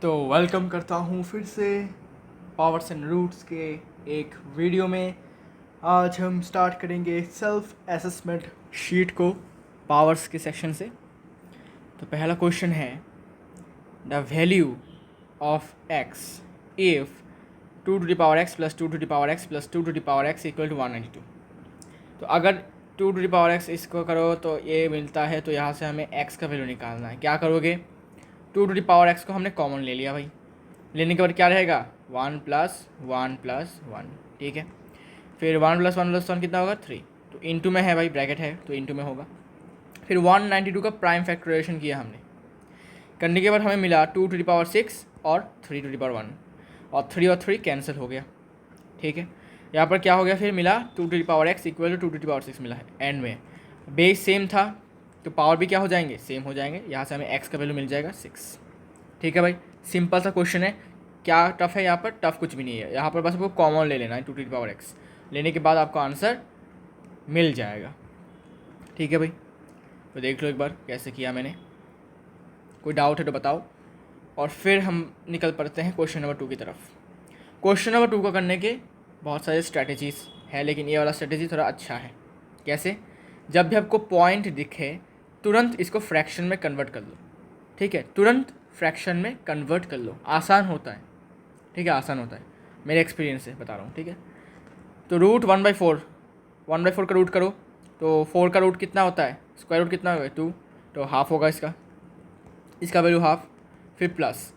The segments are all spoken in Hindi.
तो वेलकम करता हूँ फिर से पावर्स एंड रूट्स के एक वीडियो में। आज हम स्टार्ट करेंगे सेल्फ असेसमेंट शीट को पावर्स के सेक्शन से। तो पहला क्वेश्चन है the value of x if 2 to the power x plus 2 to the power x plus 2 to the power x equal to 192। तो अगर 2 to the power x इसको करो तो ये मिलता है, तो यहाँ से हमें x का वैल्यू निकालना है। क्या करोगे, 2 to the power x को हमने कॉमन ले लिया भाई, लेने के बाद क्या रहेगा 1+1+1, ठीक है। फिर 1+1+1 कितना होगा 3, तो इंटू में है भाई, ब्रैकेट है तो इंटू में होगा। फिर 192 का प्राइम फैक्टराइजेशन किया हमने, करने के बाद हमें मिला 2 to the power 6 और 3 to the power 1, और 3 और 3 कैंसिल हो गया, ठीक है। यहाँ पर क्या हो गया, फिर मिला 2 to the power x equal to 2 to the power 6 मिला है। एंड में बेस सेम था तो पावर भी क्या हो जाएंगे, सेम हो जाएंगे। यहाँ से हमें x का वैल्यू मिल जाएगा 6, ठीक है भाई। सिंपल सा क्वेश्चन है, क्या टफ है यहाँ पर, टफ कुछ भी नहीं है। यहाँ पर बस आपको कॉमन ले लेना है 2 to the power x, लेने के बाद आपको आंसर मिल जाएगा, ठीक है भाई। तो देख लो एक बार कैसे किया मैंने, कोई डाउट है तो बताओ, और फिर हम निकल पड़ते हैं क्वेश्चन नंबर 2 की तरफ। क्वेश्चन नंबर 2 का करने के बहुत सारे स्ट्रैटेजीज है, लेकिन ये वाला स्ट्रैटेजी थोड़ा अच्छा है। कैसे, जब भी आपको पॉइंट दिखे तुरंत इसको फ्रैक्शन में कन्वर्ट कर लो, ठीक है। तुरंत फ्रैक्शन में कन्वर्ट कर लो, आसान होता है, ठीक है, आसान होता है, मेरे एक्सपीरियंस से बता रहा हूँ, ठीक है। तो रूट 1/4 का रूट करो तो 4 का रूट कितना होता है, स्क्वायर रूट कितना होगा 2, तो हाफ होगा इसका वैल्यू हाफ। फिर प्लस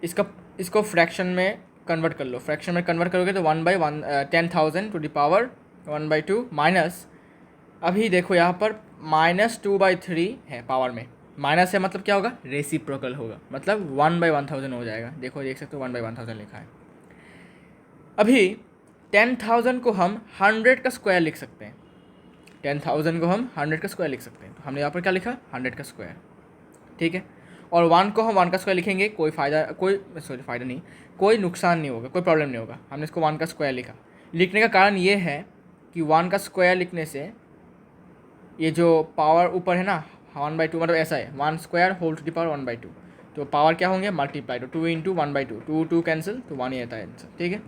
इसको फ्रैक्शन में कन्वर्ट कर लो, फ्रैक्शन में कन्वर्ट करोगे तो 1/1 10,000 to the power 1/2 माइनस, अभी देखो यहाँ पर -2/3 है पावर में, माइनस है मतलब क्या होगा, रेसिप्रोकल होगा, मतलब 1/1000 हो जाएगा। देखो देख सकते हो 1/1000 लिखा है। अभी 10,000 को हम 100 का स्क्वायर लिख सकते हैं, 10,000 को हम 100 का स्क्वायर लिख सकते हैं। तो हमने यहाँ पर क्या लिखा, 100 का स्क्वायर, ठीक है। और 1 को हम 1 का स्क्वायर लिखेंगे, फ़ायदा नहीं, कोई नुकसान नहीं होगा, कोई प्रॉब्लम नहीं होगा। हमने इसको 1 का स्क्वायर लिखा, लिखने का कारण ये है कि 1 का स्क्वायर लिखने से ये जो पावर ऊपर है ना 1/2, मतलब ऐसा है 1 square whole to the power 1/2, तो पावर क्या होंगे मल्टीप्लाई, तो 2 × 1/2, 2 कैंसिल तो 1 ही आता है आंसर, ठीक है।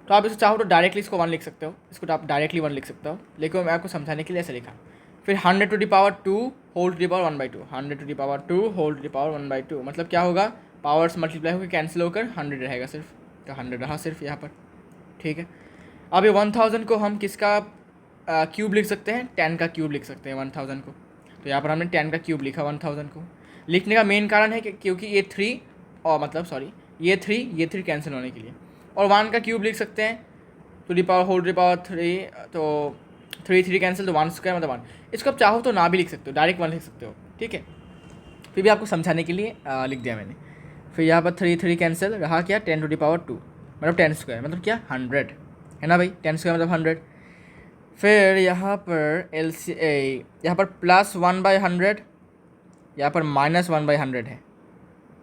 तो आप इसको चाहो तो डायरेक्टली इसको 1 लिख सकते हो, इसको आप डायरेक्टली 1 लिख सकते हो, लेकिन मैं आपको समझाने के लिए ऐसे लिखा। फिर 100 to the power 2 whole to the power 1/2, 100 to the power 2 whole to the power 1/2, मतलब क्या होगा, पावर्स मल्टीप्लाई होकर कैंसिल होकर 100 रहेगा सिर्फ, तो 100 रहा सिर्फ यहाँ पर, ठीक है। अब ये 1000 को हम किसका क्यूब लिख सकते हैं, 10 का क्यूब लिख सकते हैं 1000 को। तो यहाँ पर हमने 10 का क्यूब लिखा 1000 को। लिखने का मेन कारण है कि क्योंकि ये 3 और मतलब सॉरी ये 3 कैंसिल होने के लिए, और 1 का क्यूब लिख सकते हैं to the power whole to the power 3, तो 3 कैंसिल तो 1 स्क्वायर मतलब 1। इसको आप चाहो तो ना भी लिख सकते हो, डायरेक्ट 1 लिख सकते हो, ठीक है। फिर भी आपको समझाने के लिए लिख दिया मैंने। फिर यहाँ पर 3 कैंसिल रहा क्या, 10 to the power 2 मतलब 10 स्क्वायर मतलब क्या 100 है ना भाई, 10 स्क्वायर मतलब 100। फिर यहाँ पर यहाँ पर +1/100, यहाँ पर -1/100 है,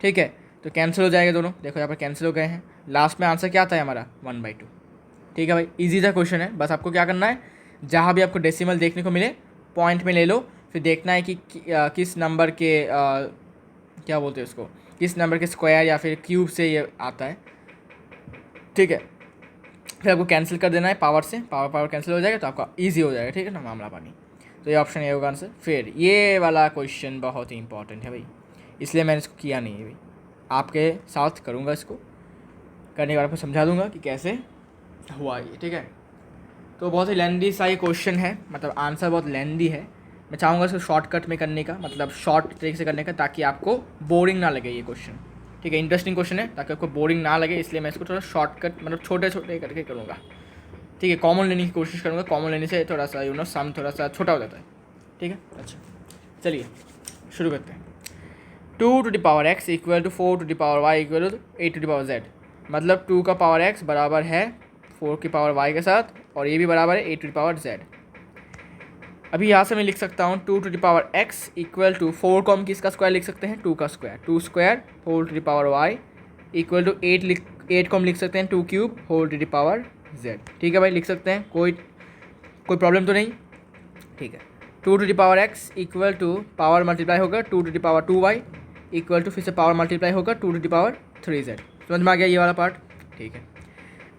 ठीक है। तो कैंसिल हो जाएगा दोनों, देखो यहाँ पर कैंसिल हो गए हैं। लास्ट में आंसर क्या आता है हमारा 1/2, ठीक है भाई। इजी सा क्वेश्चन है, बस आपको क्या करना है, जहाँ भी आपको डेसिमल देखने को मिले पॉइंट में ले लो, फिर देखना है कि किस नंबर के क्या बोलते हैं उसको, किस नंबर के स्क्वायर या फिर क्यूब से ये आता है, ठीक है। फिर आपको कैंसिल कर देना है पावर से, पावर कैंसिल हो जाएगा तो आपका ईजी हो जाएगा, ठीक है ना, मामला पानी। तो ये ऑप्शन ये होगा आंसर। फिर ये वाला क्वेश्चन बहुत ही इंपॉर्टेंट है भाई, इसलिए मैंने इसको किया नहीं है भाई, आपके साथ करूँगा, इसको करने के बाद आपको समझा दूँगा कि कैसे हुआ ये, ठीक है। तो बहुत ही लेंदी सा ये क्वेश्चन है, मतलब आंसर बहुत लेंदी है। मैं चाहूँगा इसको शॉर्टकट में करने का, मतलब शॉर्ट तरीके से करने का, ताकि आपको बोरिंग ना लगे ये क्वेश्चन, ठीक है। इंटरेस्टिंग क्वेश्चन है ताकि आपको बोरिंग ना लगे, इसलिए मैं इसको थोड़ा शॉर्टकट मतलब छोटे छोटे करके करूँगा, ठीक है। कॉमन लेने की कोशिश करूँगा, कॉमन लेने से थोड़ा सा सम थोड़ा सा छोटा हो जाता है, ठीक है। अच्छा चलिए शुरू करते हैं। 2 to the power x equal to 4 to the power y equal to 8 to the power z, मतलब 2 का पावर x बराबर है 4 की पावर y के साथ, और ये भी बराबर है 8 to the power z। अभी यहाँ से मैं लिख सकता हूँ 2 to the power x equal to 4 को हम किसका स्क्वायर लिख सकते हैं, 2 का square, 2 square whole to the power y equal to 8 को हम लिख सकते हैं 2 cube whole to the power z, ठीक है भाई, लिख सकते हैं, कोई प्रॉब्लम तो नहीं, ठीक है। 2 to the power x equal to power multiply होगा 2 to the power 2y equal to फिर से पावर मल्टीप्लाई होगा 2^3z। समझ में आ गया ये वाला पार्ट? ठीक है।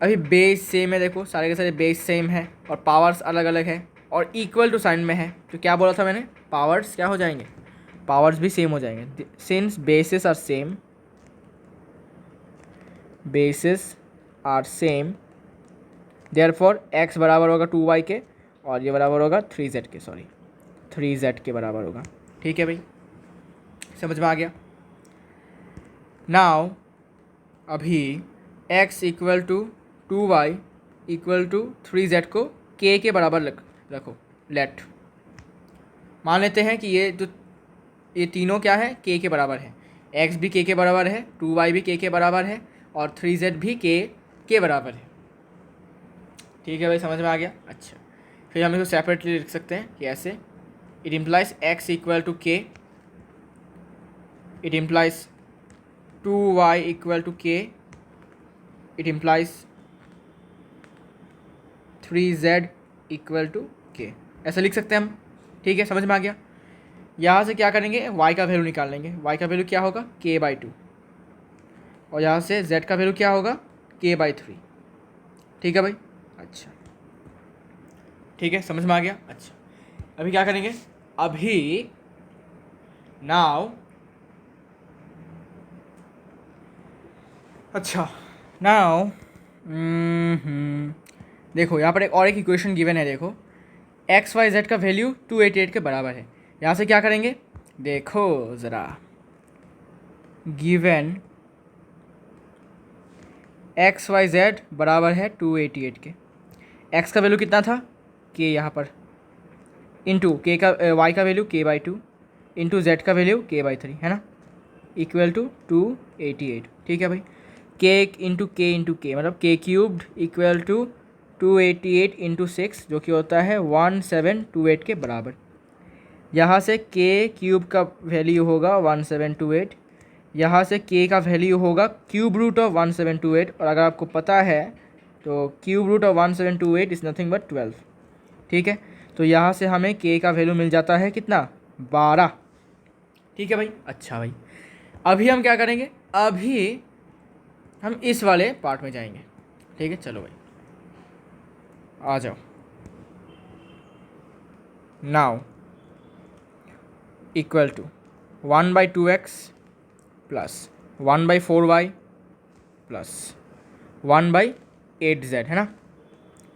अभी बेस सेम है, देखो सारे के सारे बेस सेम है और पावर्स अलग अलग है और इक्वल टू साइन में है, तो क्या बोला था मैंने, पावर्स क्या हो जाएंगे, पावर्स भी सेम हो जाएंगे। Since basis are same, basis are same, therefore x बराबर होगा 2y के और ये बराबर होगा 3z के, सॉरी 3z के बराबर होगा। ठीक है भाई, समझ में आ गया? नाउ अभी x equal to 2y equal to 3z को k के बराबर रखो। लेट मान लेते हैं कि ये तीनों क्या है, k के बराबर है। x भी k के बराबर है, 2y भी k के बराबर है और 3z भी k के बराबर है। ठीक है भाई, समझ में आ गया? अच्छा, फिर हम इसको सेपरेटली लिख सकते हैं कि ऐसे, it implies x equal to k, it implies 2y equal to k, it implies 3z equal to k, ऐसा लिख सकते हैं हम। ठीक है, समझ में आ गया? यहाँ से क्या करेंगे, y का वैल्यू निकाल लेंगे। y का वैल्यू क्या होगा, k/2, और यहाँ से z का वैल्यू क्या होगा, k/3। ठीक है भाई? अच्छा, ठीक है, समझ में आ गया? अच्छा, अभी क्या करेंगे, अभी नाउ देखो यहाँ पर एक इक्वेशन गिवन है। देखो XYZ का वैल्यू 288 के बराबर है। यहाँ से क्या करेंगे, देखो ज़रा, गिवन XYZ बराबर है 288 के, x का वैल्यू कितना था, k यहाँ पर, इंटू k का y का वैल्यू k/2 इंटू z का वैल्यू k/3 है ना, इक्वल टू 288। ठीक है भाई, k इंटू k मतलब k³ इक्वल टू 288 इंटू 6 जो कि होता है 1728 के बराबर। यहाँ से k³ का वैल्यू होगा 1728, यहाँ से k का वैल्यू होगा क्यूब रूट ऑफ 1728, और अगर आपको पता है तो cube root of 1728 is nothing but 12। ठीक है, तो यहाँ से हमें k का वैल्यू मिल जाता है कितना, 12। ठीक है भाई? अच्छा भाई, अभी हम क्या करेंगे, अभी हम इस वाले पार्ट में जाएंगे। ठीक है, चलो भाई आ जाओ। Now equal to 1/2x plus 1/4y plus 1/8z है ना।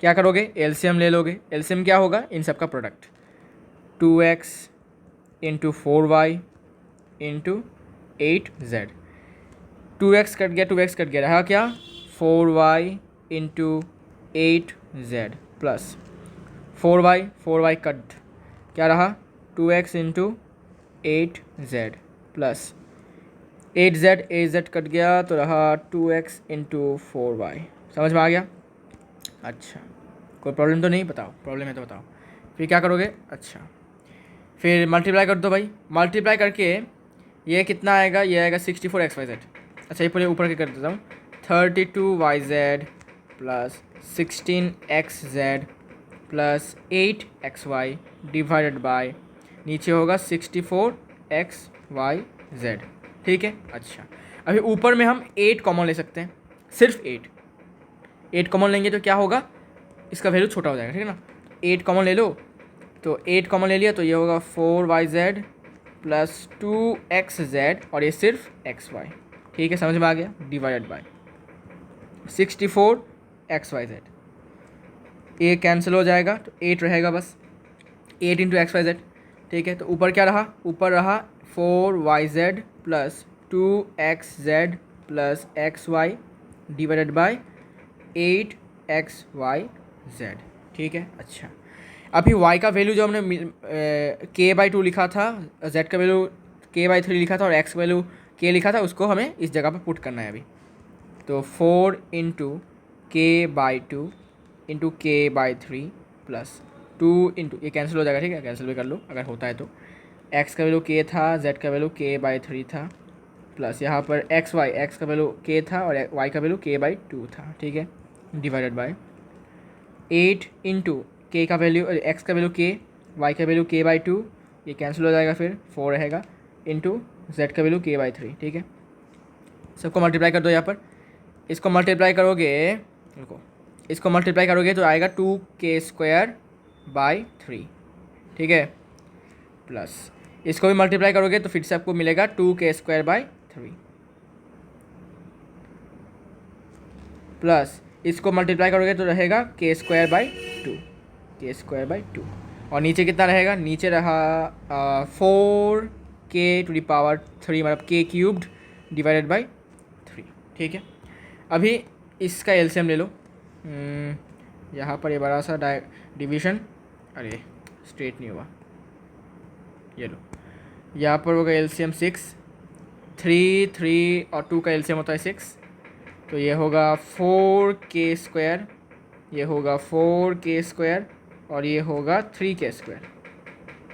क्या करोगे, एलसीएम ले लोगे। एलसीएम क्या होगा, इन सब का product, 2x into 4y into 8z। 2x cut गया, 2x कट गया, रहा क्या, 4y into 8z plus 4y cut, क्या रहा, 2x into 8z plus 8z cut गया तो रहा 2x इंटू 4y। समझ में आ गया? अच्छा, कोई प्रॉब्लम तो नहीं, बताओ प्रॉब्लम है तो बताओ। फिर क्या करोगे, अच्छा फिर मल्टीप्लाई कर दो भाई। मल्टीप्लाई करके ये कितना आएगा, ये आएगा 64xyz। अच्छा, ये पूरे ऊपर के कर देता हूँ, 32yz plus 16xz plus 8xy divided by, नीचे होगा 64xyz। ठीक है, अच्छा अभी ऊपर में हम 8 कॉमन ले सकते हैं, सिर्फ 8 कॉमन लेंगे तो क्या होगा, इसका वैल्यू छोटा हो जाएगा। ठीक है ना, 8 कॉमन ले लो, तो 8 कॉमन ले लिया तो ये होगा 4yz प्लस 2xz और ये सिर्फ xy। ठीक है, समझ में आ गया, डिवाइडेड बाय 64xyz। ये कैंसिल हो जाएगा तो 8 रहेगा बस, 8 इंटू xyz। ठीक है, तो ऊपर क्या रहा, ऊपर रहा 4yz plus 2xz plus xy divided by 8xyz। ठीक है, अच्छा अभी y का वैल्यू जो हमने k/2 लिखा था, z का वैल्यू k/3 लिखा था और x वैल्यू k लिखा था, उसको हमें इस जगह पर पुट करना है अभी। तो 4 into k/2 into k/3 plus 2 into, ये कैंसिल हो जाएगा। ठीक है, कैंसिल भी कर लो अगर होता है तो, x का वैल्यू k था, z का वैल्यू k/3 था, प्लस यहाँ पर x का वैल्यू k था और y का वैल्यू k/2 था। ठीक है, डिवाइडेड बाय 8 इंटू k का वैल्यू, x का वैल्यू k, y का वैल्यू k/2, ये कैंसिल हो जाएगा, फिर 4 रहेगा, इंटू z का वैल्यू k/3, ठीक है। सबको मल्टीप्लाई कर दो यहाँ पर, इसको मल्टीप्लाई करोगे, रुको, इसको मल्टीप्लाई करोगे तो आएगा 2k²/3, ठीक है, प्लस इसको भी मल्टीप्लाई करोगे तो फिर से आपको मिलेगा 2k²/3, प्लस इसको मल्टीप्लाई करोगे तो रहेगा k²/2, k²/2, और नीचे कितना रहेगा, नीचे रहा 4k⁻³ मतलब k³/3, ठीक है। अभी इसका एलसीएम ले लो, यहाँ पर ये बड़ा सा डिवीजन, अरे स्ट्रेट नहीं हुआ, ये लो, यहाँ पर होगा एलसीएम 6, 3 और 2 का एलसीएम होता है 6, तो ये होगा 4k², ये होगा 4k² और ये होगा 3k²,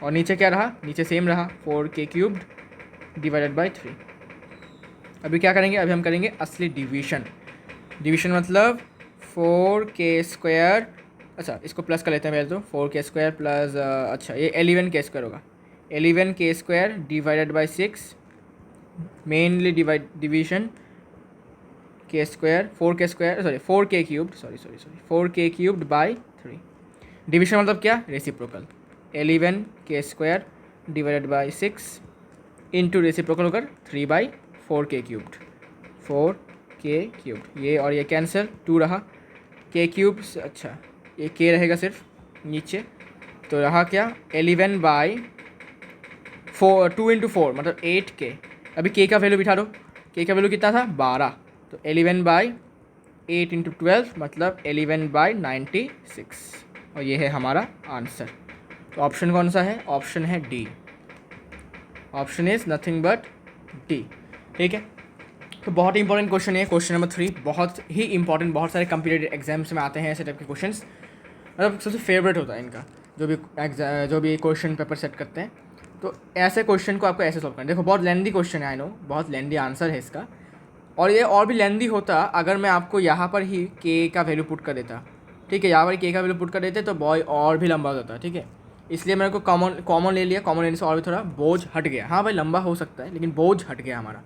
और नीचे क्या रहा, नीचे सेम रहा 4k³/3। अभी क्या करेंगे, अभी हम करेंगे असली डिवीजन। डिवीजन मतलब 4k², अच्छा इसको प्लस कर लेते हैं पहले, तो 4k² प्लस अच्छा ये 11k² होगा, 11k²/6, mainly division k², 4k³/3। Division मतलब क्या, रेसिप्रोकल, 11k²/6 इंटू रेसिप्रोकल होकर 3/4k³, 4k³, ये और ये कैंसिल, 2 रहा k³, अच्छा ये k रहेगा सिर्फ नीचे, तो रहा क्या 11/4, 2 × 4 मतलब 8k। अभी k का वैल्यू बिठा दो, k का वैल्यू कितना था 12, तो 11/8 × 12 मतलब 11/96, और ये है हमारा आंसर। तो ऑप्शन कौन सा है, ऑप्शन है D, option is nothing but D, ठीक है। तो बहुत ही इंपॉर्टेंट क्वेश्चन है क्वेश्चन नंबर 3, बहुत ही इंपॉर्टेंट, बहुत सारे कम्पिटेटिव एग्जाम्स में आते हैं ऐसे टाइप के क्वेश्चंस, मतलब सबसे फेवरेट होता है इनका, जो भी क्वेश्चन पेपर सेट करते हैं, तो ऐसे क्वेश्चन को आपको ऐसे सॉल्व करना है। देखो बहुत लेंदी क्वेश्चन है, आई नो बहुत लेंदी आंसर है इसका, और ये और भी लेंदी होता अगर मैं आपको यहाँ पर ही के का वैल्यू पुट कर देता, ठीक है, यहाँ पर के का वैल्यू पुट कर देते तो बॉय और भी लंबा होता, ठीक है, इसलिए मेरे को कॉमन ले लिया, कॉमन लेने से और भी थोड़ा बोझ हट गया। हाँ भाई लंबा हो सकता है लेकिन बोझ हट गया हमारा,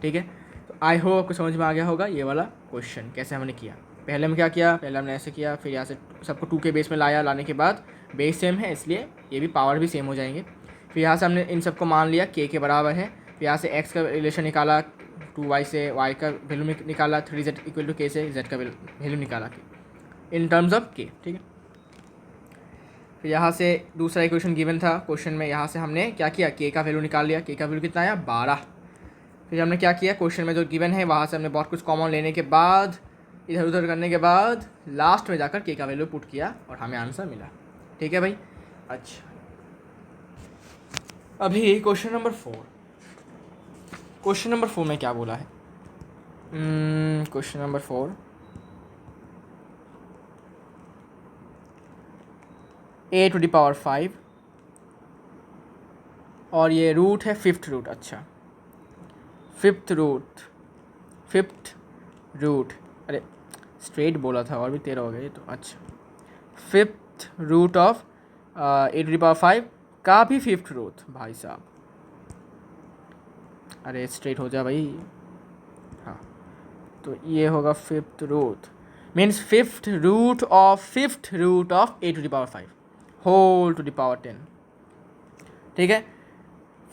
ठीक है। तो आई होप आपको समझ में आ गया होगा ये वाला क्वेश्चन कैसे हमने किया। पहले हम क्या किया, पहले हमने ऐसे किया, फिर यहाँ से सबको 2 के बेस में लाया, लाने के बाद बेस सेम है इसलिए ये भी पावर भी सेम हो जाएंगे, फिर यहाँ से हमने इन सबको मान लिया के बराबर है, फिर यहाँ से x का रिलेशन निकाला, 2y से y का वैल्यू निकाला, 3z = k से z का वैल्यू निकाला इन टर्म्स ऑफ k, ठीक है। फिर यहाँ से दूसरा इक्वेशन गिवन था क्वेश्चन में, यहाँ से हमने क्या किया, k का वैल्यू निकाल लिया, k का वैल्यू कितना आया 12। फिर हमने क्या किया, क्वेश्चन में जो गिवन है वहाँ से हमने बहुत कुछ कॉमन लेने के बाद, इधर उधर करने के बाद लास्ट में जाकर k का वैल्यू पुट किया और हमें आंसर मिला, ठीक है भाई। अच्छा अभी क्वेश्चन नंबर 4, क्वेश्चन नंबर 4 में क्या बोला है, क्वेश्चन नंबर 4, a⁵ और ये रूट है 5th रूट, अच्छा 5th रूट, अरे स्ट्रेट बोला था और भी 13 हो गया ये तो, अच्छा 5th रूट ऑफ a⁵ का भी 5th रूट, भाई साहब अरे स्ट्रेट हो जा भाई, हाँ तो ये होगा 5th root means 5th root of a⁵ whole to the power 10, ठीक है,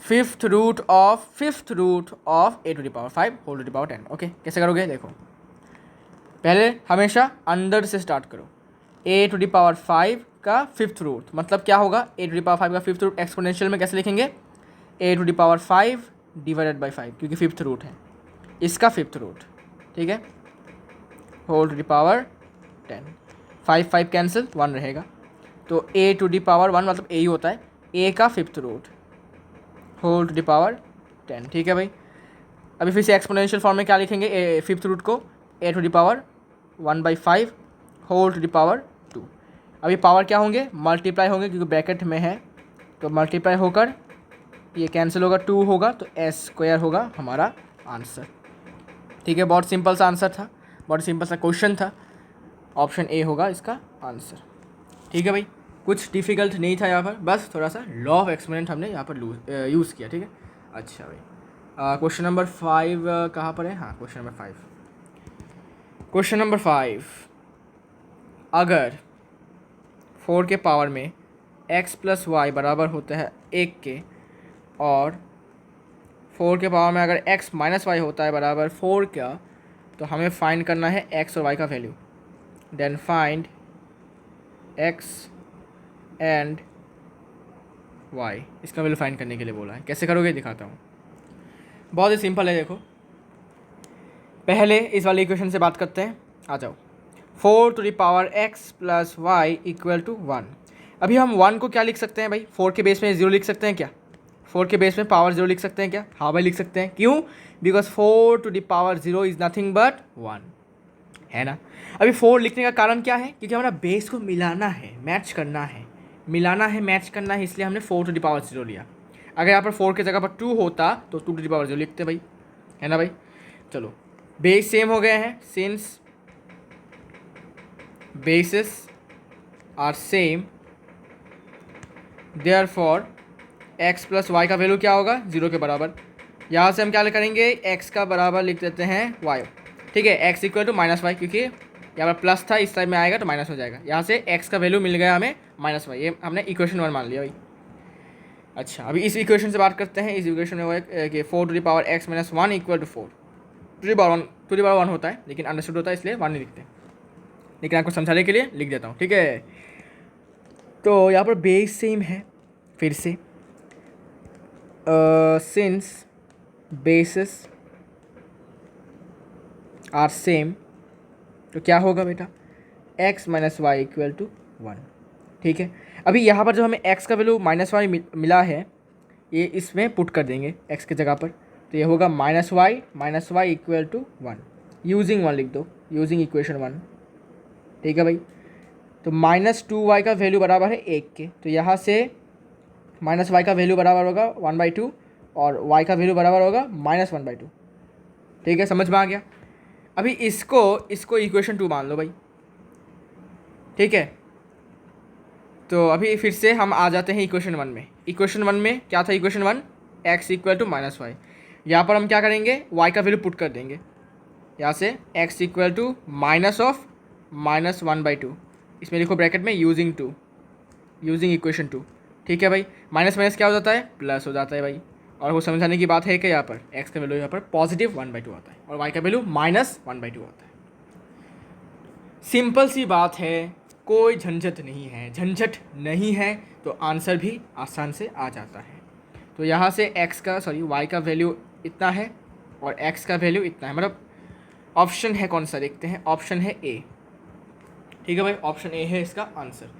5th root of a⁵ whole to the power 10। Okay कैसे करोगे, देखो पहले हमेशा अंदर से स्टार्ट करो, a⁵ का 5th रूट मतलब क्या होगा, a⁵ का 5th रूट एक्सपोनेंशियल में कैसे लिखेंगे, a⁵ डिवाइडेड बाई 5 क्योंकि 5th रूट है, इसका 5th रूट, ठीक है, whole to the power 10, 5 cancel 1 रहेगा, तो a⁵ मतलब a ही होता है, a का 5th root whole to the power 10, ठीक है भाई। अभी फिर से एक्सपोनेंशियल फॉर्म में क्या लिखेंगे, 5th रूट को a⁵1/5 whole to the power 2। अभी पावर क्या होंगे, मल्टीप्लाई होंगे क्योंकि ब्रैकेट में है, तो मल्टीप्लाई होकर ये कैंसिल होगा, 2 होगा तो s² होगा हमारा आंसर, ठीक है। बहुत सिंपल सा आंसर था, बहुत सिंपल सा क्वेश्चन था, ऑप्शन ए होगा इसका आंसर, ठीक है भाई। कुछ डिफ़िकल्ट नहीं था यहाँ पर, बस थोड़ा सा लॉ ऑफ एक्सपोनेंट हमने यहाँ पर यूज़ किया, ठीक है। अच्छा भाई क्वेश्चन नंबर 5 कहाँ पर है? हाँ, क्वेश्चन नंबर 5। क्वेश्चन नंबर 5, अगर 4 के पावर में x प्लस वाई बराबर होता है 1 के, और 4 के पावर में अगर x माइनस वाई होता है बराबर 4 का, तो हमें फाइंड करना है x और y का value. Then find x and y, इसका वैल्यू फाइंड करने के लिए बोला है। कैसे करोगे दिखाता हूँ। बहुत ही सिंपल है, देखो। पहले इस वाले इक्वेशन से बात करते हैं, आ जाओ। 4 to the power x plus y equal to 1। अभी हम 1 को क्या लिख सकते हैं भाई? 4 के बेस में 0 लिख सकते हैं क्या? 4 के बेस में पावर 0 लिख सकते हैं क्या? हाँ भाई, लिख सकते हैं। क्यों? Because 4 to the power 0 is nothing but 1, है ना। अभी 4 लिखने का कारण क्या है? क्योंकि हमारा बेस को मिलाना है, मैच करना है, मिलाना है, मैच करना है, इसलिए हमने 4 टू द पावर 0 लिया। अगर यहाँ पर 4 की जगह पर 2 होता तो 2 टू द पावर 0 लिखते भाई, है ना भाई। चलो, बेस सेम हो गए हैं, since bases are same, therefore x plus y का वैल्यू क्या होगा? 0 के बराबर। यहाँ से हम क्या करेंगे? x का बराबर लिख देते हैं y, ठीक है। x equal to minus y, क्योंकि यहाँ पर प्लस था, इस टाइप में आएगा तो माइनस हो जाएगा। यहाँ से x का वैल्यू मिल गया हमें माइनस वाई, ये हमने इक्वेशन 1 मान लिया भाई। अच्छा, अभी इस इक्वेशन से बात करते हैं। इस इक्वेशन में वो है कि 4 to the power x minus 1 equal to 4 to the power 1 होता है, लेकिन अंडरस्टूड होता है इसलिए 1 नहीं लिखते, लेकिन आपको समझाने के लिए लिख देता हूँ, ठीक है। तो यहाँ पर बेस सेम है, फिर से सिंस बेसिस आर सेम, तो क्या होगा बेटा? x minus y equal to 1, ठीक है। अभी यहाँ पर जो हमें x का वैल्यू माइनस वाई मिला है, ये इसमें पुट कर देंगे x की जगह पर, तो ये होगा minus y equal to 1, using 1 लिख दो, यूजिंग इक्वेशन 1, ठीक है भाई। तो -2y का वैल्यू बराबर है 1 के, तो यहाँ से -y का वैल्यू बराबर होगा 1/2 और y का वैल्यू बराबर होगा -1/2, ठीक है। समझ में आ गया? अभी इसको इक्वेशन 2 मान लो भाई, ठीक है। तो अभी फिर से हम आ जाते हैं इक्वेशन 1 में। इक्वेशन 1 में क्या था? Equation 1 x equal to minus y. यहाँ पर हम क्या करेंगे? y का वैल्यू पुट कर देंगे, यहाँ से x equal to minus of -1/2, इसमें लिखो ब्रैकेट में यूजिंग 2, यूजिंग इक्वेशन 2, ठीक है भाई। माइनस माइनस क्या हो जाता है? प्लस हो जाता है भाई। और वो समझाने की बात है कि यहाँ पर x का वैल्यू यहाँ पर पॉजिटिव 1/2 आता है और y का वैल्यू -1/2 आता है। सिंपल सी बात है, कोई झंझट नहीं है। झंझट नहीं है तो आंसर भी आसान से आ जाता है। तो यहाँ से y का वैल्यू इतना है और x का वैल्यू इतना है, मतलब ऑप्शन है कौन सा देखते हैं। ऑप्शन है ए, ठीक है भाई, ऑप्शन ए है इसका आंसर।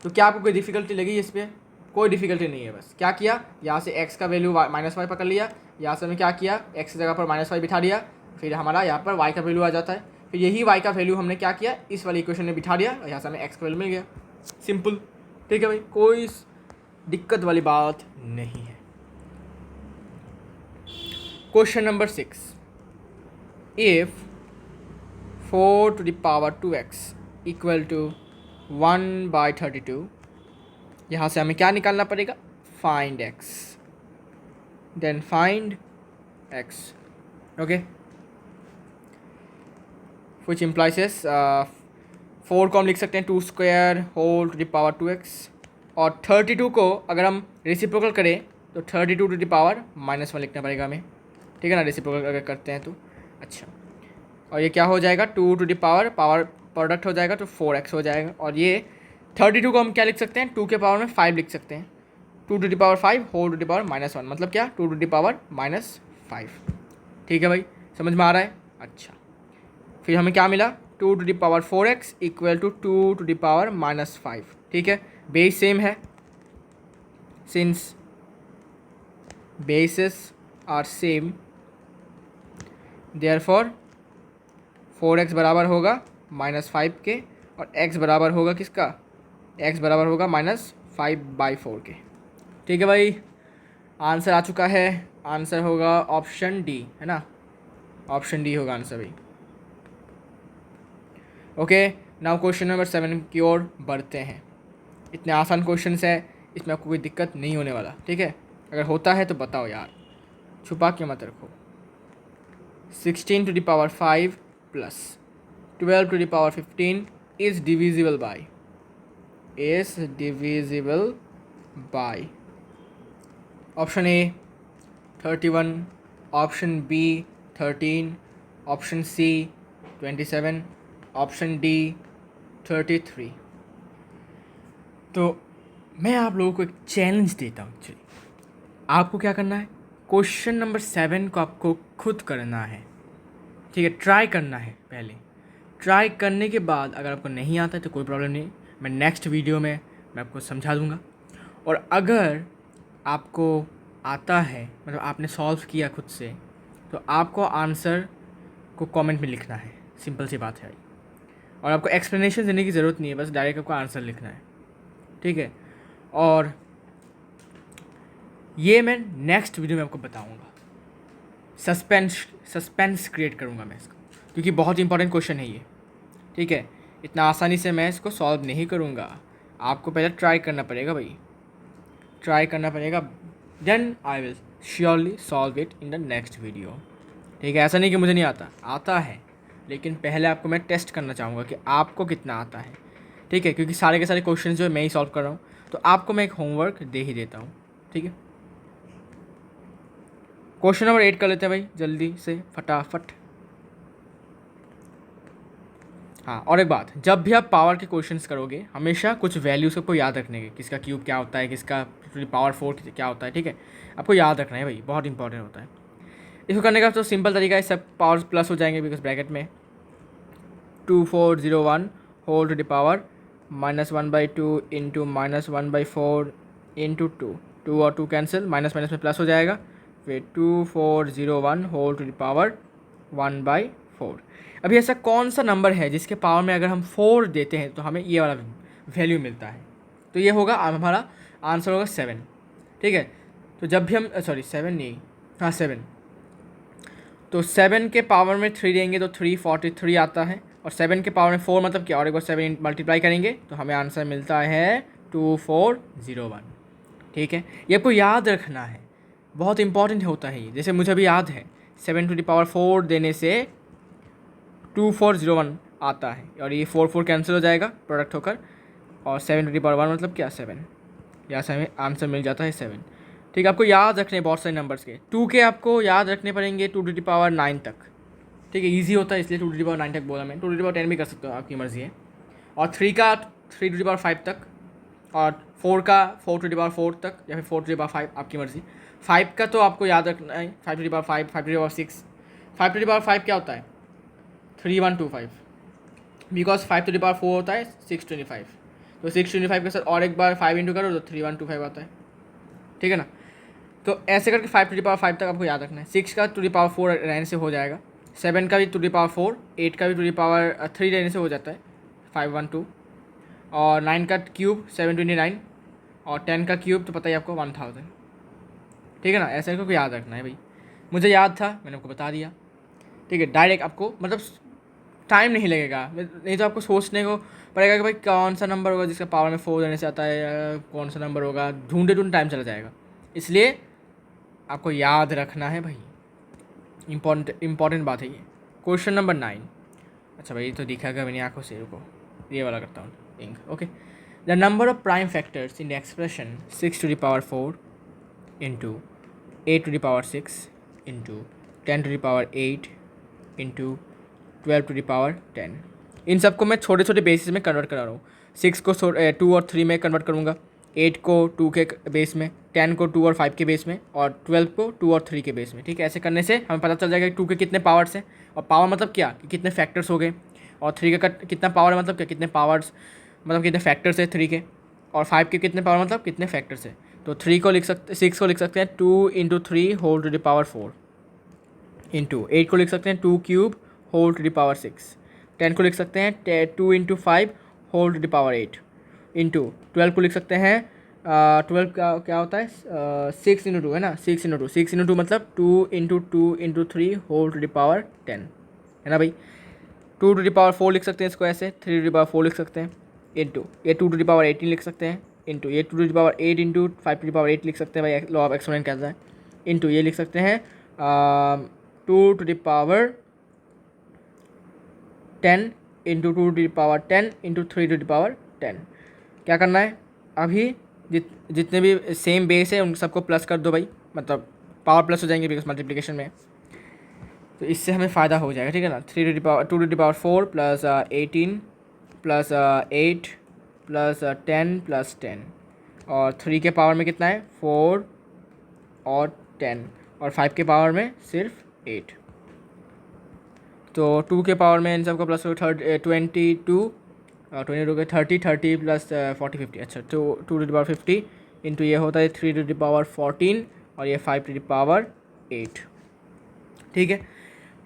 तो क्या आपको कोई डिफ़िकल्टी लगी इस पर? कोई डिफ़िकल्टी नहीं है। बस क्या किया, यहाँ से x का वैल्यू माइनस वाई पकड़ लिया, यहाँ से हमने क्या किया, x की जगह पर माइनस वाई बिठा दिया, फिर हमारा यहाँ पर y का वैल्यू आ जाता है। फिर यही y का वैल्यू हमने क्या किया, इस वाली इक्वेशन में बिठा दिया और यहाँ से हमें x का वैल्यू मिल गया। सिंपल, ठीक है भाई, कोई दिक्कत वाली बात नहीं है। Question number 6, if 4 to the power 2x equal to 1/32, यहाँ से हमें क्या निकालना पड़ेगा? Find x, then find x, okay. Which implies 4 को हम लिख सकते हैं 2 square whole to the power 2x, और 32 को अगर हम रेसिप्रोकल करें तो 32 टू द पावर -1 लिखना पड़ेगा हमें, ठीक है ना, रेसिप्रोकल अगर करते हैं तो। अच्छा, और ये क्या हो जाएगा? 2 टू द पावर प्रोडक्ट हो जाएगा तो 4x हो जाएगा। और ये 32 को हम क्या लिख सकते हैं? 2 के पावर में 5 लिख सकते हैं, 2 to the power 5 whole to the power -1, मतलब क्या? 2 टू द पावर -5, ठीक है भाई, समझ में आ रहा है? अच्छा, फिर हमें क्या मिला? 2 to the power 4x equal to 2 to the power -5, ठीक है। बेस सेम है, since basis are same, therefore 4x बराबर होगा -5 के और x बराबर होगा किसका? x बराबर होगा -5/4 के, ठीक है भाई। आंसर आ चुका है, आंसर होगा ऑप्शन डी, है ना, ऑप्शन डी होगा आंसर भाई। ओके, नाउ क्वेश्चन नंबर 7 की ओर बढ़ते हैं। इतने आसान क्वेश्चंस है, इसमें आपको कोई दिक्कत नहीं होने वाला, ठीक है। अगर होता है तो बताओ यार। छुपा के मत रखो। 16 to the power 5 plus 12 to the power 15 is divisible by option A 31, option B 13, option C 27, option D 33। तो मैं आप लोगों को एक चैलेंज देता हूँ। चलिए, आपको क्या करना है, क्वेश्चन नंबर 7 को आपको खुद करना है, ठीक है, ट्राई करना है। पहले ट्राई करने के बाद अगर आपको नहीं आता है तो कोई प्रॉब्लम नहीं, मैं नेक्स्ट वीडियो में मैं आपको समझा दूँगा। और अगर आपको आता है, मतलब आपने सॉल्व किया खुद से, तो आपको आंसर को कमेंट में लिखना है। सिंपल सी बात है भाई, और आपको एक्सप्लेनेशन देने की ज़रूरत नहीं है, बस डायरेक्ट आपको आंसर लिखना है, ठीक है। और ये मैं नेक्स्ट वीडियो में आपको बताऊंगा, सस्पेंस क्रिएट करूंगा मैं इसका, क्योंकि बहुत इंपॉर्टेंट क्वेश्चन है ये, ठीक है। इतना आसानी से मैं इसको सॉल्व नहीं करूंगा, आपको पहले ट्राई करना पड़ेगा भाई, ट्राई करना पड़ेगा, then I will surely solve it in the next video, ठीक है। ऐसा नहीं कि मुझे नहीं आता, आता है, लेकिन पहले आपको मैं टेस्ट करना चाहूँगा कि आपको कितना आता है, ठीक है, क्योंकि सारे के सारे क्वेश्चन जो है मैं ही सॉल्व कर रहा हूँ, तो आपको मैं एक होमवर्क दे ही देता हूँ, ठीक है। क्वेश्चन नंबर 8 कर लेते हैं भाई जल्दी से, फटाफट। हाँ, और एक बात, जब भी आप पावर के क्वेश्चंस करोगे हमेशा कुछ वैल्यूज़ को याद रखने के, किसका क्यूब क्या होता है, किसका पावर 4 क्या होता है, ठीक है, आपको याद रखना है भाई, बहुत इंपॉर्टेंट होता है। इसको करने का तो सिंपल तरीका है, सब पावर प्लस हो जाएंगे, बिकॉज ब्रैकेट में 2401 whole to the power -1/2 into -1/4 into 2 और 2 कैंसिल, माइनस माइनस में प्लस हो जाएगा, फिर 2401 होल टू द पावर 1/4। अभी ऐसा कौन सा नंबर है जिसके पावर में अगर हम 4 देते हैं तो हमें ये वाला वैल्यू मिलता है, तो ये होगा हमारा आंसर होगा 7, ठीक है। तो जब भी हम 7 नहीं, हाँ 7, तो 7 के पावर में 3 देंगे तो 343 आता है, और 7 के पावर में 4 मतलब क्या, और एक बार 7 मल्टीप्लाई करेंगे तो हमें आंसर मिलता है 2401, ठीक है। ये आपको याद रखना है, बहुत इंपॉर्टेंट होता है ये, जैसे मुझे भी याद है 7 टू द पावर 4 देने से 2401 आता है, और ये 4 कैंसिल हो जाएगा प्रोडक्ट होकर, और 7 टू द पावर 1 मतलब क्या 7, यहाँ से हमें आंसर मिल जाता है 7, ठीक है। आपको याद रखने बहुत सारे नंबर्स के, 2 के आपको याद रखने पड़ेंगे 2 टू द पावर 9 तक, ठीक है, इजी होता है इसलिए 2 टू द पावर 9 तक बोला मैं, 2 टू द पावर 10 भी कर सकते हो, आपकी मर्ज़ी है। और 3 का 3 टू द पावर 5 तक, और 4 का 4 टू द पावर 4 तक, या फिर 4 टू द पावर 5, आपकी मर्ज़ी। 5 का तो आपको याद रखना है 5 to the power 5, 5 to the power 6, 5 to the power 5 क्या होता है 3125, बिकॉज 5 टू द पावर 4 होता है 625, तो 625 के साथ और एक बार 5 इंटू करो तो 3125 आता है, ठीक है ना। तो ऐसे करके 5 टू द पावर 5 तक आपको याद रखना है। 6 का टू द पावर 4 रहने से हो जाएगा, 7 का भी टू द पावर 4, 8 का भी टू द पावर 3 रहने से हो जाता है 512, और 9 का क्यूब 729, और 10 का क्यूब तो पता ही आपको 1000, ठीक है ना। ऐसे करके याद रखना है भाई, मुझे याद था मैंने आपको बता दिया, ठीक है। डायरेक्ट आपको मतलब टाइम नहीं लगेगा, नहीं तो आपको सोचने को पड़ेगा कि भाई कौन सा नंबर होगा जिसका पावर में 4 देने से आता है, या कौन सा नंबर होगा, ढूंढे टाइम चला जाएगा, इसलिए आपको याद रखना है भाई, इम्पॉर्टेंट बात है ये। क्वेश्चन नंबर 9, अच्छा भाई तो दिखा गया मैंने आंखों से, रुको ये वाला करता हूँ ink, okay. The number of prime factors in the expression 6 to the power 4 into 8 to the power 6 into 10 to the power 8 into 12 to the power 10, इन सबको मैं छोटे छोटे बेसिस में कन्वर्ट करा रहा हूँ। 6 को 2 और 3 में कन्वर्ट करूँगा, 8 को 2 के बेस में, 10 को 2 और 5 के बेस में, और 12 को 2 और 3 के बेस में, ठीक है। ऐसे करने से हमें पता चल जाएगा कि 2 के कितने पावर्स हैं, और पावर मतलब क्या कि कितने फैक्टर्स हो गए, और 3 का कितना पावर है मतलब क्या कितने पावर्स मतलब कितने फैक्टर्स है 3 के, और 5 के कितने पावर मतलब कितने फैक्टर्स है। तो 6 को लिख सकते हैं 2 into 3 whole to the power 4, into 8 को लिख सकते हैं 2 cube whole to the power 6, 10 को लिख सकते हैं 2 into 5 whole to the power 8, into 12 को लिख सकते हैं 12 का क्या होता है 6 इंटू 2 है ना, 6 इंटू 2 मतलब 2 into 3 whole to the power 10 है ना भाई। 2 टू द पावर 4 लिख सकते हैं इसको ऐसे, 3 टू द पावर 4 लिख सकते हैं, इंटू ये 2 टू द पावर 18 लिख सकते हैं, इंटू ये 2 to the power 8 into 5 to the power 8 लिख सकते हैं भाई, लॉ ऑफ एक्सपोनेंट कहता है, इंटू ये लिख सकते हैं 2 to the power 10 into 2 to the power 10 into 3 to the power 10। क्या करना है अभी, जितने भी सेम बेस है उन सबको प्लस कर दो भाई, मतलब पावर प्लस हो जाएंगे बिकॉज मल्टीप्लिकेशन में, तो इससे हमें फ़ायदा हो जाएगा, ठीक है ना। 2 to the power 4 plus 18 plus 8 plus 10 plus 10, और 3 के पावर में कितना है 4 और 10, और 5 के पावर में सिर्फ 8। तो 2 के पावर में इन सबको प्लस 22 के 30 प्लस 40 50। अच्छा, तो 2 to the power 50 इंटू ये होता है 3 to the power 14 और ये 5 to the power 8, ठीक है।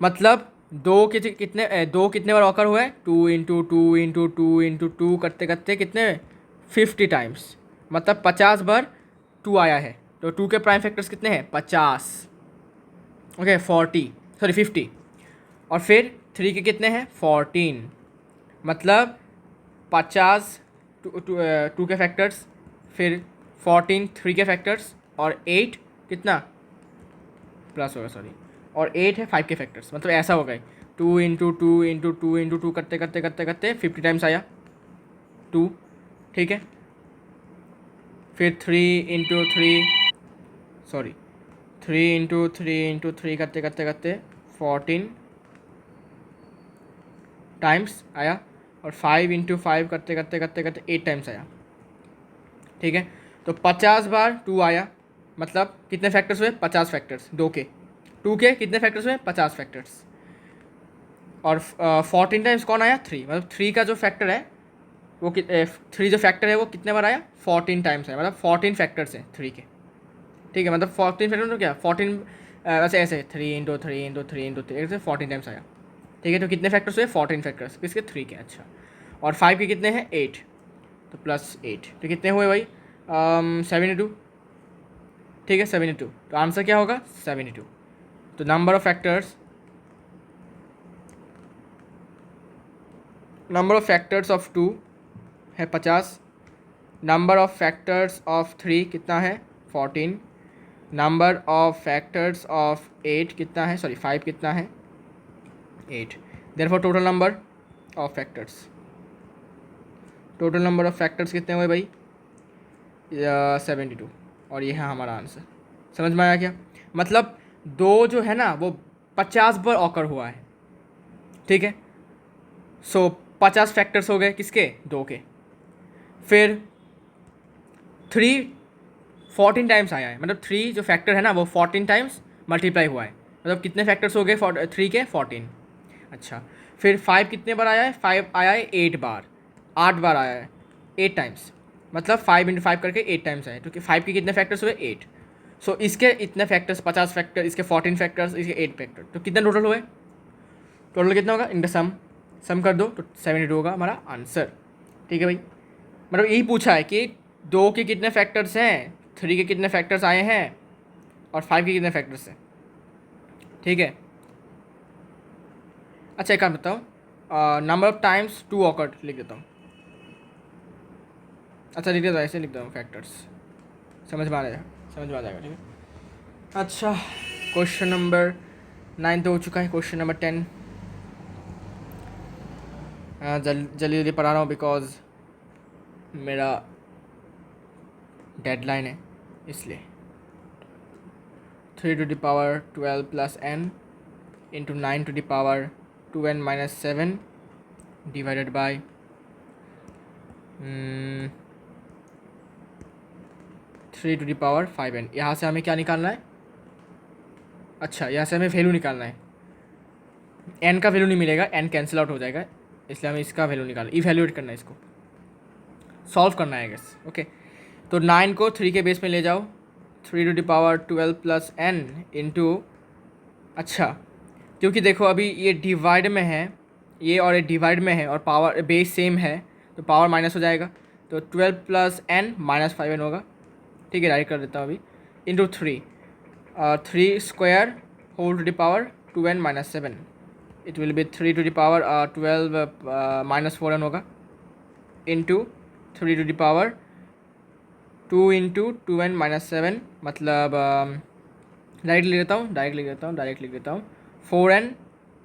मतलब दो कितने बार ऑकर हुआ है, 2 करते करते कितने 50 टाइम्स, मतलब 50 बार 2 आया है। तो 2 के प्राइम फैक्टर्स कितने हैं 50, ओके 50, और फिर 3 के कितने हैं 14, मतलब 50 टू के फैक्टर्स, फिर 14 3 के फैक्टर्स, और 8 कितना प्लस होगा सॉरी, और 8 है 5 के फैक्टर्स, मतलब ऐसा हो गए 2 करते करते करते करते 50 टाइम्स आया 2, ठीक है। फिर 3 करते करते करते 14 टाइम्स आया, और 5 करते करते करते करते 8 टाइम्स आया, ठीक है। तो 50 बार 2 आया, मतलब कितने फैक्टर्स हुए 50 फैक्टर्स, 2 के कितने फैक्टर्स हुए 50 फैक्टर्स, और 14 टाइम्स कौन आया 3, मतलब 3 का जो फैक्टर है वो 3 जो फैक्टर है वो कितने बार आया 14 टाइम्स है, मतलब 14 फैक्टर्स हैं 3 के, ठीक है। मतलब 14 फैक्टर तो क्या 14 वैसे ऐसे 3 ऐसे 14 टाइम्स आया, ठीक है। तो कितने फैक्टर्स हुए 14 फैक्टर्स किसके 3 के, अच्छा। और 5 के कितने हैं 8, तो प्लस 8, तो कितने हुए भाई 72, ठीक है 72। तो आंसर क्या होगा 72। तो नंबर ऑफ फैक्टर्स ऑफ 2 है 50, नंबर ऑफ फैक्टर्स ऑफ 3 कितना है 14, नंबर ऑफ फैक्टर्स ऑफ 8 कितना है, सॉरी 5 कितना है 8। Therefore total number of factors कितने हुए भाई 72, और ये है हमारा आंसर। समझ में आया क्या, मतलब 2 जो है ना वो 50 बार ऑकर हुआ है, ठीक है। सो 50 फैक्टर्स हो गए किसके 2 के, फिर 3 14 टाइम्स आया है, मतलब 3 जो फैक्टर है ना वो 14 टाइम्स मल्टीप्लाई हुआ है, मतलब कितने फैक्टर्स हो गए 3 के 14। अच्छा, फिर 5 कितने बार आया है 5 आया है 8 बार, 8 बार आया है 8 टाइम्स, मतलब 5 × 5 करके 8 टाइम्स आए, क्योंकि 5 के कितने फैक्टर्स हुए 8। सो इसके इतने फैक्टर्स 50 फैक्टर, इसके 14 फैक्टर्स, इसके 8 फैक्टर, तो कितने टोटल हुए, टोटल कितना होगा इन द सम कर दो तो 72 होगा हमारा आंसर, ठीक है भाई। मतलब यही पूछा है कि 2 के कितने फैक्टर्स हैं, 3 के कितने फैक्टर्स आए हैं, और 5 के कितने फैक्टर्स हैं, ठीक है। अच्छा एक काम बताओ, नंबर ऑफ टाइम्स 2 ऑकर्ड लिख देता हूँ, अच्छा लिख देता हूँ, ऐसे लिख देता हूँ फैक्टर्स, समझ में आ जाएगा, ठीक है। अच्छा, क्वेश्चन नंबर 9 तो हो चुका है, क्वेश्चन नंबर 10 जल्दी पढ़ा रहा हूँ बिकॉज मेरा डेडलाइन है इसलिए। 3 to the power 12 plus n into 9 to the power 2n minus 7 divided by 3 to the power 5n। यहाँ से हमें क्या निकालना है, अच्छा यहाँ से हमें वैल्यू निकालना है, n का वैल्यू नहीं मिलेगा, n कैंसिल आउट हो जाएगा, इसलिए हमें इसका वैल्यू निकालना, इवैल्यूएट करना है, इसको सॉल्व करना है गैस, ओके। तो 9 को 3 के बेस में ले जाओ, 3 to the power 12 plus n into, अच्छा क्योंकि देखो अभी ये डिवाइड में है, ये और ये डिवाइड में है, और पावर बेस सेम है, तो पावर माइनस हो जाएगा, तो 12 plus n माइनस 5n होगा, ठीक है। राइट कर देता हूँ अभी, into 3 square whole to the power 2n minus 7, it will be 3 to the power 12 minus 4n होगा, into 3 to the power 2 into 2n minus 7, मतलब डायरेक्ट लिख देता हूँ 4n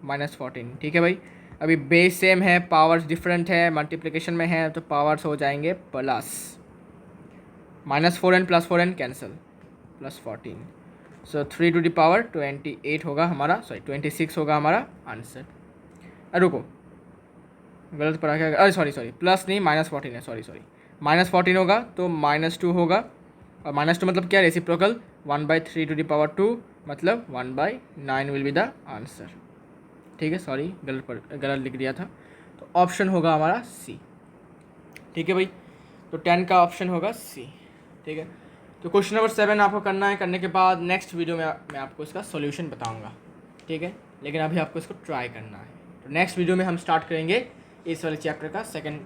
माइनस 14, ठीक है भाई। अभी बेस सेम है, पावर्स डिफरेंट है, मल्टीप्लिकेशन में है तो पावर्स हो जाएंगे plus, -4n + 4n cancel, +14, so 3 to the power 28 होगा हमारा, 26 होगा हमारा आंसर। रुको, गलत पढ़ा क्या, अरे सॉरी प्लस नहीं -14 है, सॉरी -14 होगा तो -2 होगा, और -2 मतलब क्या, रेसिप्रोकल 1/3 टू द पावर 2 मतलब 1/9 विल बी द आंसर, ठीक है। सॉरी गलत लिख दिया था, तो ऑप्शन होगा हमारा सी, ठीक है भाई। तो 10 का ऑप्शन होगा सी, ठीक है। तो क्वेश्चन नंबर 7 आपको करना है, करने के बाद नेक्स्ट वीडियो में मैं आपको इसका सॉल्यूशन बताऊंगा, ठीक है। लेकिन अभी आपको इसको ट्राई करना है। तो नेक्स्ट वीडियो में हम स्टार्ट करेंगे इस वाले चैप्टर का सेकंड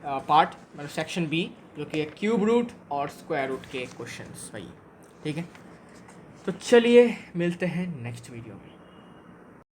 पार्ट, मतलब सेक्शन बी, जो कि है क्यूब रूट और स्क्वायर रूट के क्वेश्चंस भाई, ठीक है। तो चलिए मिलते हैं नेक्स्ट वीडियो में।